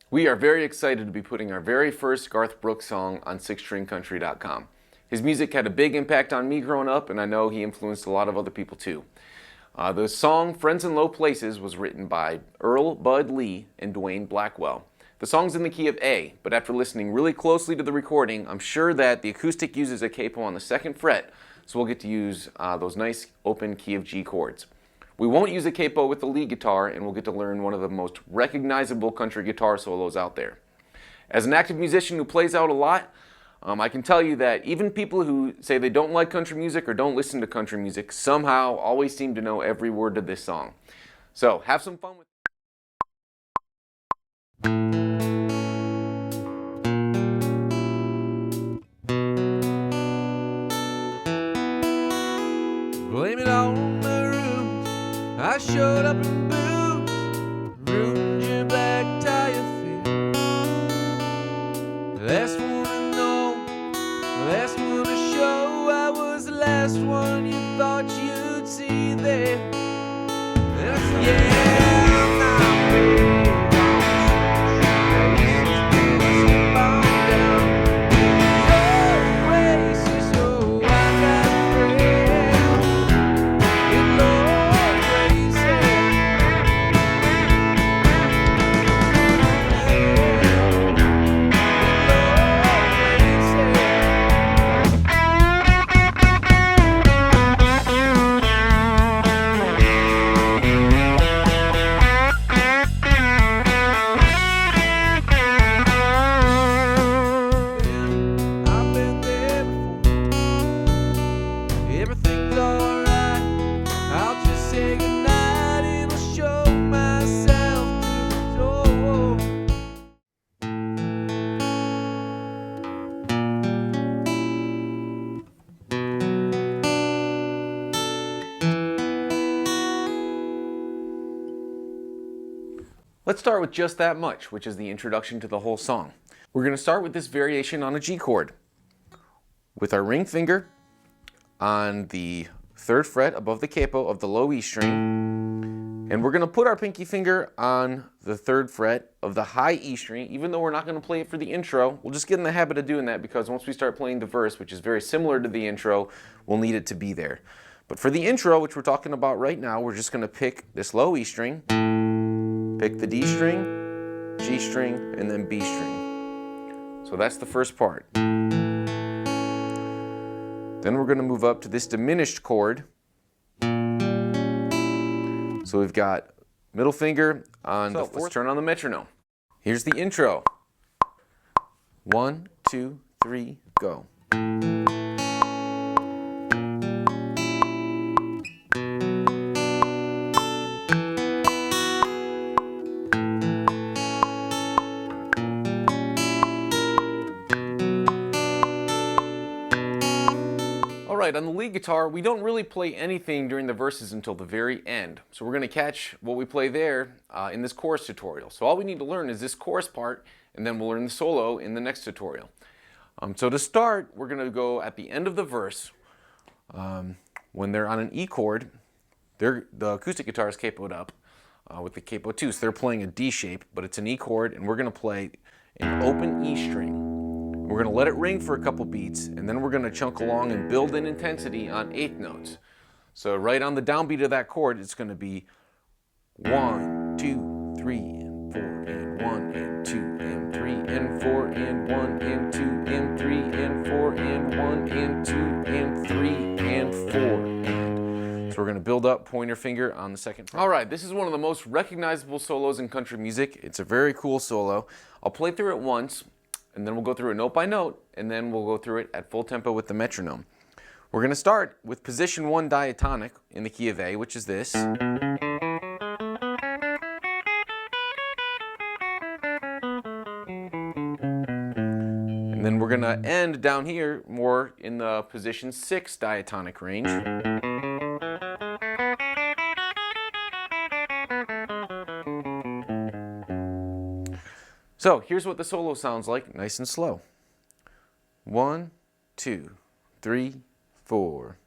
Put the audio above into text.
We are very excited to be putting our very first Garth Brooks song on sixstringcountry.com. His music had a big impact on me growing up, and I know he influenced a lot of other people too. The song Friends in Low Places was written by Earl Bud Lee and Dwayne Blackwell. The song's in the key of A, but after listening really closely to the recording, I'm sure that the acoustic uses a capo on the 2nd fret, so we'll get to use those nice open key of G chords. We won't use a capo with the lead guitar, and we'll get to learn one of the most recognizable country guitar solos out there. As an active musician who plays out a lot, I can tell you that even people who say they don't like country music or don't listen to country music somehow always seem to know every word to this song. So have some fun with Blame it on the roots. I showed up in boots, ruined your black tie fit. Last one to know, last one to show. I was the last one you thought you'd see there. And I said, yeah, I'm not big on Let's start with Just That Much, which is the introduction to the whole song. We're going to start with this variation on a G chord. With our ring finger on the 3rd fret above the capo of the low E string, and we're going to put our pinky finger on the 3rd fret of the high E string, even though we're not going to play it for the intro. We'll just get in the habit of doing that because once we start playing the verse, which is very similar to the intro, we'll need it to be there. But for the intro, which we're talking about right now, we're just going to pick this low E string, pick the D string, G string, and then B string. So that's the first part. Then we're going to move up to this diminished chord. So we've got middle finger on the 4th. Let's turn on the metronome. Here's the intro. 1, 2, 3, go. Alright, on the lead guitar, we don't really play anything during the verses until the very end. So we're going to catch what we play there in this chorus tutorial. So all we need to learn is this chorus part, and then we'll learn the solo in the next tutorial. So to start, we're going to go at the end of the verse. When they're on an E chord, the acoustic guitar is capoed up with the capo 2. So they're playing a D shape, but it's an E chord, and we're going to play an open E string. We're going to let it ring for a couple beats, and then we're going to chunk along and build in intensity on 8th notes. So right on the downbeat of that chord, it's going to be 1, 2, 3, and 4, and 1, and 2, and 3, and 4, and 1, and 2, and 3, and 4, and 1, and 2, and 3, and 4, and. So we're going to build up pointer finger on the 2nd fret. All right, this is one of the most recognizable solos in country music. It's a very cool solo. I'll play through it once, and then we'll go through it note by note, and then we'll go through it at full tempo with the metronome. We're going to start with position 1 diatonic in the key of A, which is this. And then we're going to end down here more in the position 6 diatonic range. So here's what the solo sounds like, nice and slow. 1, 2, 3, 4.